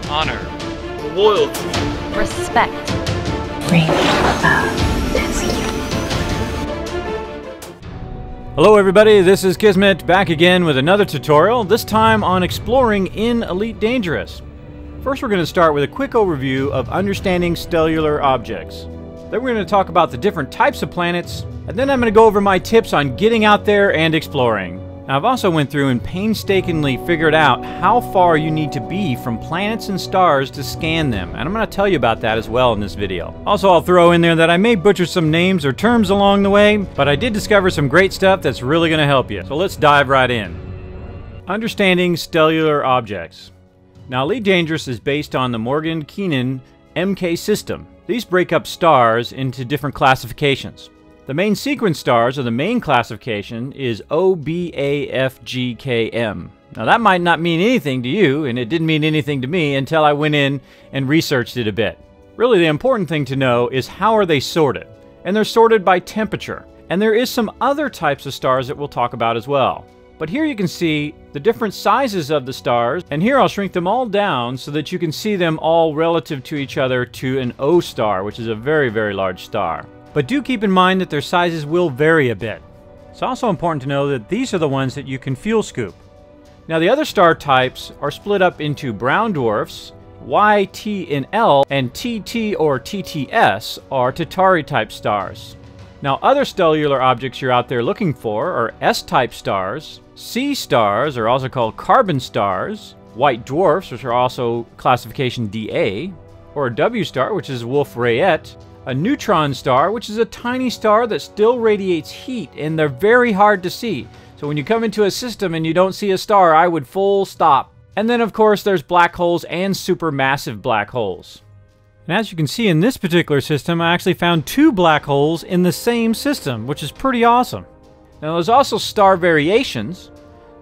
honor, loyalty, respect. Hello everybody, this is Kismet back again with another tutorial, this time on exploring in Elite Dangerous. First we're going to start with a quick overview of understanding stellar objects. Then we're going to talk about the different types of planets, and then I'm going to go over my tips on getting out there and exploring. Now I've also went through and painstakingly figured out how far you need to be from planets and stars to scan them, and I'm going to tell you about that as well in this video. Also I'll throw in there that I may butcher some names or terms along the way, but I did discover some great stuff that's really going to help you. So let's dive right in. Understanding stellar objects. Now Elite Dangerous is based on the Morgan-Keenan MK system. These break up stars into different classifications. The main sequence stars, or the main classification, is OBAFGKM. Now that might not mean anything to you, and it didn't mean anything to me until I went in and researched it a bit. Really the important thing to know is how are they sorted? And they're sorted by temperature. And there is some other types of stars that we'll talk about as well. But here you can see the different sizes of the stars, and here I'll shrink them all down so that you can see them all relative to each other to an O star, which is a very, very large star. But do keep in mind that their sizes will vary a bit. It's also important to know that these are the ones that you can fuel scoop. Now the other star types are split up into brown dwarfs, Y, T, and L, and TT or TTS are Tatari type stars. Now other stellar objects you're out there looking for are S-type stars, C stars are also called carbon stars, white dwarfs, which are also classification DA, or a W star, which is Wolf-Rayet, a neutron star, which is a tiny star that still radiates heat, and they're very hard to see. So when you come into a system and you don't see a star, I would full stop. And then of course there's black holes and supermassive black holes. And as you can see in this particular system, I actually found 2 black holes in the same system, which is pretty awesome. Now there's also star variations.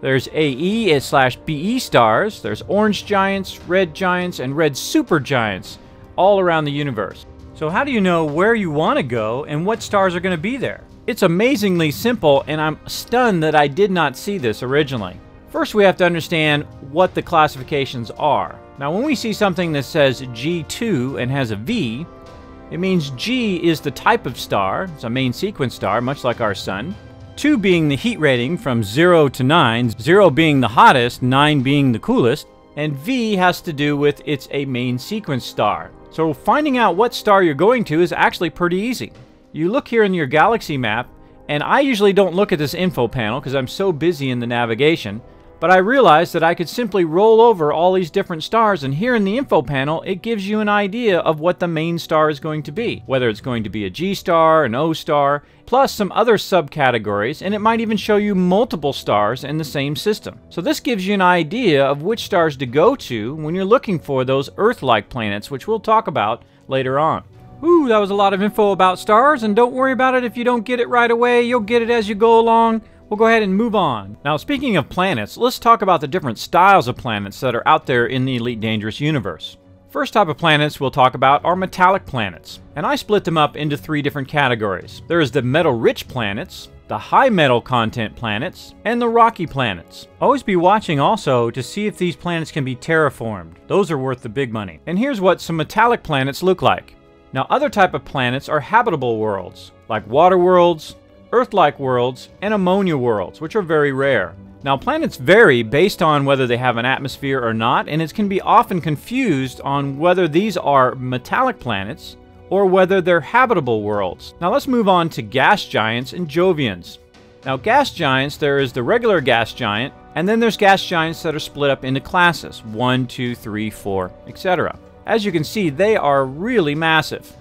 There's AE/BE stars, there's orange giants, red giants, and red supergiants all around the universe. So how do you know where you want to go and what stars are going to be there? It's amazingly simple, and I'm stunned that I did not see this originally. First we have to understand what the classifications are. Now when we see something that says G2 and has a V, it means G is the type of star, it's a main sequence star, much like our Sun. 2 being the heat rating from 0 to 9, 0 being the hottest, 9 being the coolest, and V has to do with it's a main sequence star. So finding out what star you're going to is actually pretty easy. You look here in your galaxy map, and I usually don't look at this info panel because I'm so busy in the navigation, but I realized that I could simply roll over all these different stars, and here in the info panel it gives you an idea of what the main star is going to be. Whether it's going to be a G star, an O star, plus some other subcategories, and it might even show you multiple stars in the same system. So this gives you an idea of which stars to go to when you're looking for those Earth-like planets, which we'll talk about later on. Ooh, that was a lot of info about stars, and don't worry about it if you don't get it right away. You'll get it as you go along. We'll go ahead and move on. Now speaking of planets, let's talk about the different styles of planets that are out there in the Elite Dangerous universe. First type of planets we'll talk about are metallic planets, and I split them up into 3 different categories. There is the metal-rich planets, the high metal content planets, and the rocky planets. Always be watching also to see if these planets can be terraformed. Those are worth the big money. And here's what some metallic planets look like. Now other type of planets are habitable worlds, like water worlds, Earth-like worlds, and ammonia worlds, which are very rare. Now planets vary based on whether they have an atmosphere or not, and it can be often confused on whether these are metallic planets or whether they're habitable worlds. Now let's move on to gas giants and Jovians. Now gas giants, there is the regular gas giant, and then there's gas giants that are split up into classes, 1, 2, 3, 4, etc. As you can see, they are really massive.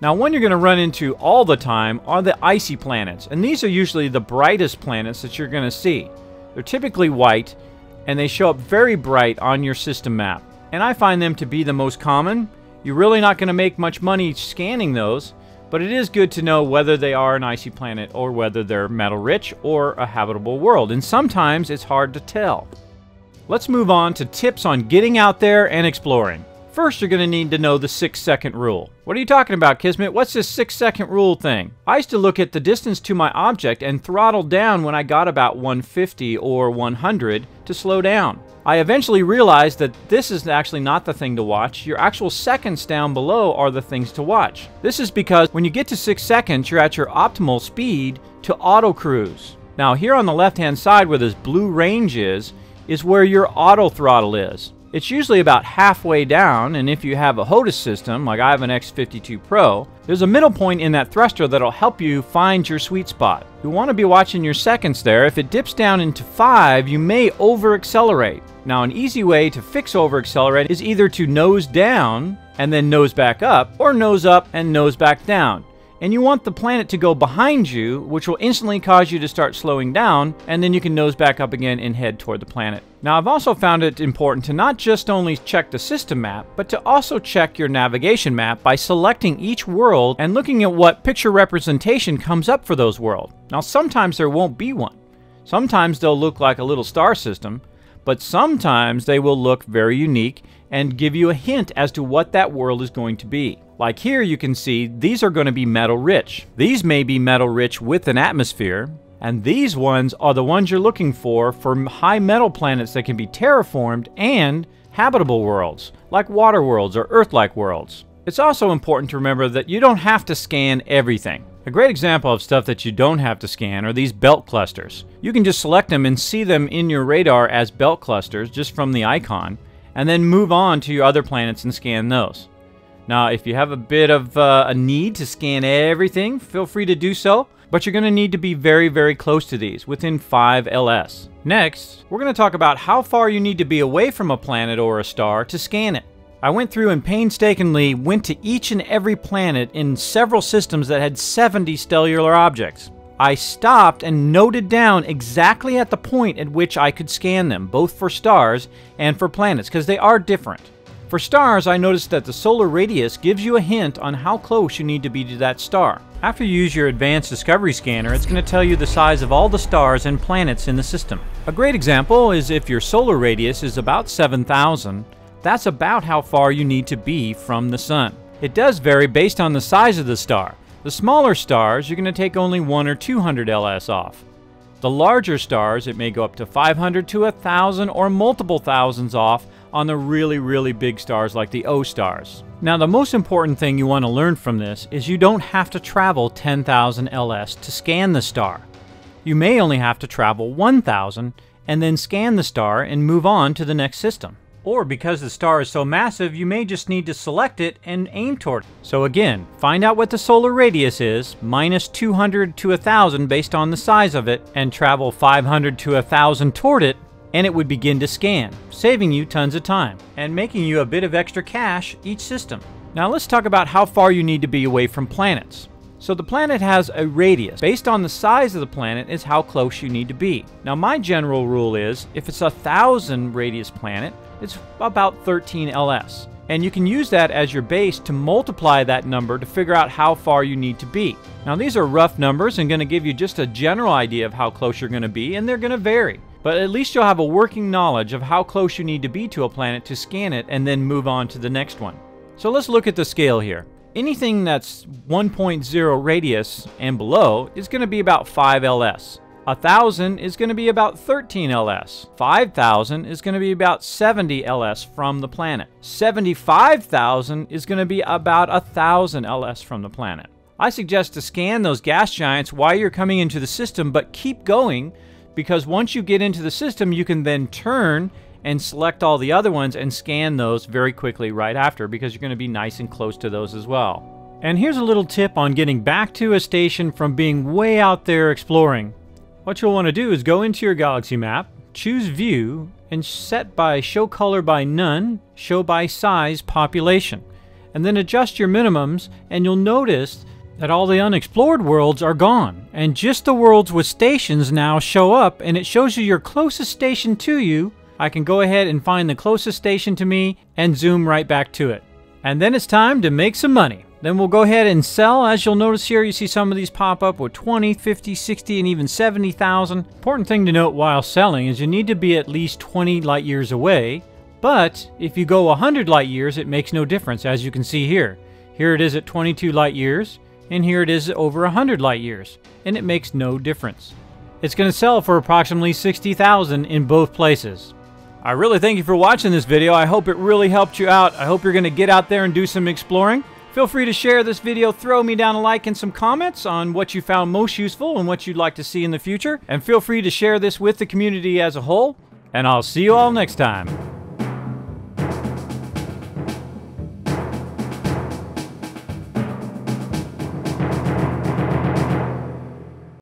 Now one you're going to run into all the time are the icy planets, and these are usually the brightest planets that you're going to see. They're typically white, and they show up very bright on your system map. And I find them to be the most common. You're really not going to make much money scanning those, but it is good to know whether they are an icy planet or whether they're metal-rich or a habitable world, and sometimes it's hard to tell. Let's move on to tips on getting out there and exploring. First, you're going to need to know the 6-second rule. What are you talking about, Kismet? What's this 6-second rule thing? I used to look at the distance to my object and throttle down when I got about 150 or 100 to slow down. I eventually realized that this is actually not the thing to watch. Your actual seconds down below are the things to watch. This is because when you get to 6 seconds, you're at your optimal speed to auto cruise. Now here on the left-hand side where this blue range is where your auto throttle is. It's usually about halfway down, and if you have a HOTAS system, like I have an X52 Pro, there's a middle point in that thruster that'll help you find your sweet spot. You want to be watching your seconds there. If it dips down into 5, you may over-accelerate. Now, an easy way to fix over-accelerate is either to nose down and then nose back up, or nose up and nose back down. And you want the planet to go behind you, which will instantly cause you to start slowing down, and then you can nose back up again and head toward the planet. Now, I've also found it important to not just only check the system map, but to also check your navigation map by selecting each world and looking at what picture representation comes up for those worlds. Now, sometimes there won't be one. Sometimes they'll look like a little star system, but sometimes they will look very unique and give you a hint as to what that world is going to be. Like here you can see these are going to be metal rich. These may be metal rich with an atmosphere, and these ones are the ones you're looking for high metal planets that can be terraformed and habitable worlds, like water worlds or Earth-like worlds. It's also important to remember that you don't have to scan everything. A great example of stuff that you don't have to scan are these belt clusters. You can just select them and see them in your radar as belt clusters just from the icon, and then move on to your other planets and scan those. Now, if you have a bit of a need to scan everything, feel free to do so, but you're going to need to be very, very close to these, within 5 LS. Next, we're going to talk about how far you need to be away from a planet or a star to scan it. I went through and painstakingly went to each and every planet in several systems that had 70 stellar objects. I stopped and noted down exactly at the point at which I could scan them, both for stars and for planets, because they are different. For stars, I noticed that the solar radius gives you a hint on how close you need to be to that star. After you use your advanced discovery scanner, it's going to tell you the size of all the stars and planets in the system. A great example is if your solar radius is about 7,000, that's about how far you need to be from the sun. It does vary based on the size of the star. The smaller stars, you're going to take only 100 or 200 LS off. The larger stars, it may go up to 500 to 1,000 or multiple thousands off on the really, really big stars like the O stars. Now, the most important thing you want to learn from this is you don't have to travel 10,000 LS to scan the star. You may only have to travel 1,000 and then scan the star and move on to the next system. Or because the star is so massive, you may just need to select it and aim toward it. So again, find out what the solar radius is, minus 200 to 1,000 based on the size of it, and travel 500 to 1,000 toward it, and it would begin to scan, saving you tons of time, and making you a bit of extra cash each system. Now let's talk about how far you need to be away from planets. So the planet has a radius. Based on the size of the planet is how close you need to be. Now my general rule is, if it's a 1,000 radius planet, it's about 13 LS. And you can use that as your base to multiply that number to figure out how far you need to be. Now these are rough numbers and going to give you just a general idea of how close you're going to be, and they're going to vary. But at least you'll have a working knowledge of how close you need to be to a planet to scan it and then move on to the next one. So let's look at the scale here. Anything that's 1.0 radius and below is going to be about 5 LS. 1,000 is going to be about 13 LS. 5,000 is going to be about 70 LS from the planet. 75,000 is going to be about 1,000 LS from the planet. I suggest to scan those gas giants while you're coming into the system, but keep going, because once you get into the system, you can then turn and select all the other ones and scan those very quickly right after, because you're going to be nice and close to those as well. And here's a little tip on getting back to a station from being way out there exploring. What you'll want to do is go into your galaxy map, choose View, and set by Show Color by None, Show by Size Population. And then adjust your minimums, and you'll notice that all the unexplored worlds are gone. And just the worlds with stations now show up, and it shows you your closest station to you. I can go ahead and find the closest station to me and zoom right back to it. And then it's time to make some money. Then we'll go ahead and sell. As you'll notice here, you see some of these pop up with 20, 50, 60, and even 70,000. Important thing to note while selling is you need to be at least 20 light years away, But if you go 100 light years, it makes no difference, as you can see here. Here it is at 22 light years, and here it is at over 100 light years, and it makes no difference. It's going to sell for approximately $60,000 in both places. I really thank you for watching this video. I hope it really helped you out. I hope you're going to get out there and do some exploring. Feel free to share this video, throw me down a like and some comments on what you found most useful and what you'd like to see in the future. And feel free to share this with the community as a whole. And I'll see you all next time.